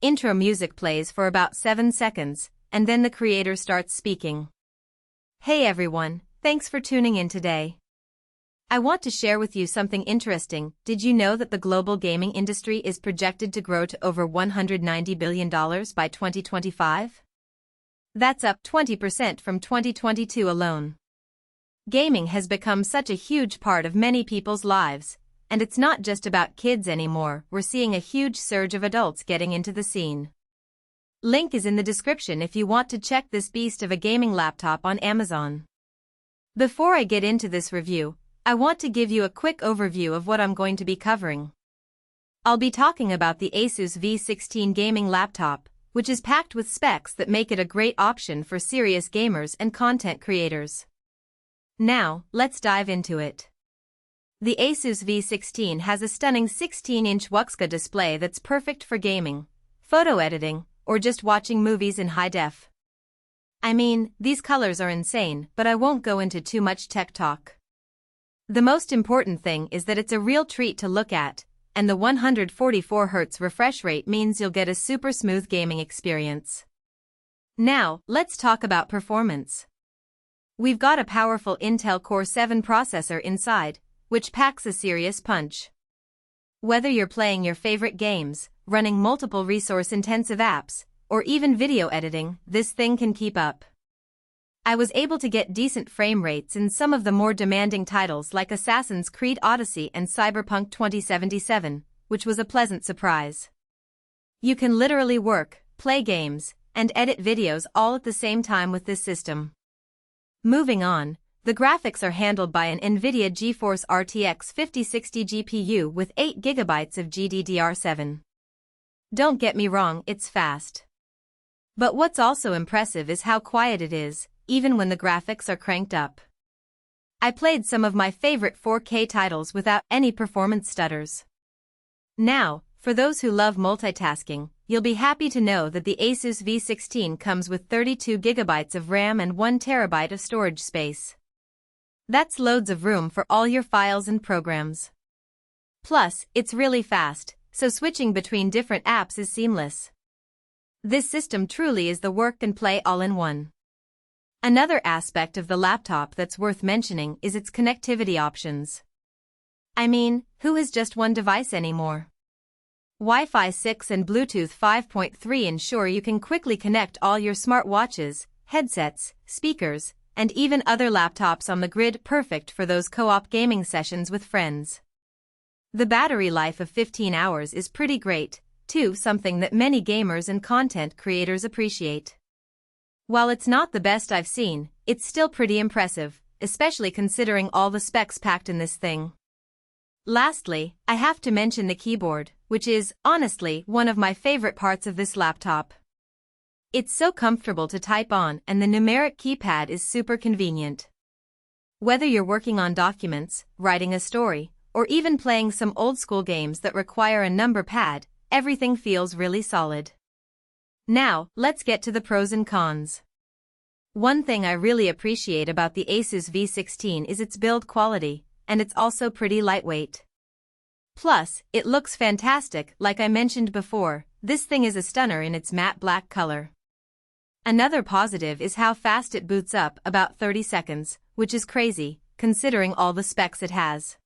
Intro music plays for about 7 seconds, and then the creator starts speaking. Hey everyone, thanks for tuning in today. I want to share with you something interesting. Did you know that the global gaming industry is projected to grow to over $190 billion by 2025? That's up 20% from 2022 alone. Gaming has become such a huge part of many people's lives, and it's not just about kids anymore. We're seeing a huge surge of adults getting into the scene. Link is in the description if you want to check this beast of a gaming laptop on Amazon. Before I get into this review, I want to give you a quick overview of what I'm going to be covering. I'll be talking about the ASUS V16 Gaming Laptop, which is packed with specs that make it a great option for serious gamers and content creators. Now, let's dive into it. The ASUS V16 has a stunning 16-inch WUXGA display that's perfect for gaming, photo editing, or just watching movies in high def. I mean, these colors are insane, but I won't go into too much tech talk. The most important thing is that it's a real treat to look at, and the 144Hz refresh rate means you'll get a super smooth gaming experience. Now, let's talk about performance. We've got a powerful Intel Core 7 processor inside, which packs a serious punch. Whether you're playing your favorite games, running multiple resource-intensive apps, or even video editing, this thing can keep up. I was able to get decent frame rates in some of the more demanding titles like Assassin's Creed Odyssey and Cyberpunk 2077, which was a pleasant surprise. You can literally work, play games, and edit videos all at the same time with this system. Moving on, the graphics are handled by an NVIDIA GeForce RTX 5060 GPU with 8 GB of GDDR7. Don't get me wrong, it's fast. But what's also impressive is how quiet it is, even when the graphics are cranked up. I played some of my favorite 4K titles without any performance stutters. Now, for those who love multitasking, you'll be happy to know that the ASUS V16 comes with 32 GB of RAM and 1 TB of storage space. That's loads of room for all your files and programs. Plus, it's really fast, so switching between different apps is seamless. This system truly is the work and play all-in-one. Another aspect of the laptop that's worth mentioning is its connectivity options. I mean, who has just one device anymore? Wi-Fi 6 and Bluetooth 5.3 ensure you can quickly connect all your smartwatches, headsets, speakers, and even other laptops on the grid, perfect for those co-op gaming sessions with friends. The battery life of 15 hours is pretty great, too, something that many gamers and content creators appreciate. While it's not the best I've seen, it's still pretty impressive, especially considering all the specs packed in this thing. Lastly, I have to mention the keyboard, which is, honestly, one of my favorite parts of this laptop. It's so comfortable to type on, and the numeric keypad is super convenient. Whether you're working on documents, writing a story, or even playing some old-school games that require a number pad, everything feels really solid. Now, let's get to the pros and cons. One thing I really appreciate about the ASUS V16 is its build quality, and it's also pretty lightweight. Plus, it looks fantastic. Like I mentioned before, this thing is a stunner in its matte black color. Another positive is how fast it boots up, about 30 seconds, which is crazy, considering all the specs it has.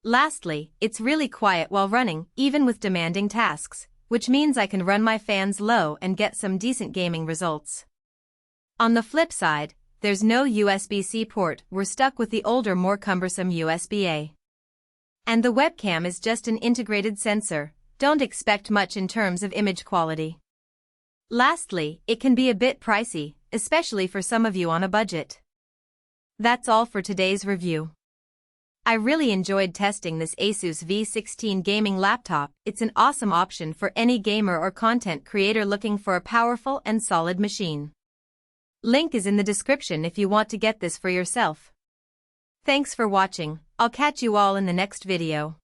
Lastly, it's really quiet while running, even with demanding tasks, which means I can run my fans low and get some decent gaming results. On the flip side, there's no USB-C port. We're stuck with the older, more cumbersome USB-A. And the webcam is just an integrated sensor. Don't expect much in terms of image quality. Lastly, it can be a bit pricey, especially for some of you on a budget. That's all for today's review. I really enjoyed testing this ASUS V16 gaming laptop. It's an awesome option for any gamer or content creator looking for a powerful and solid machine. Link is in the description if you want to get this for yourself. Thanks for watching. I'll catch you all in the next video.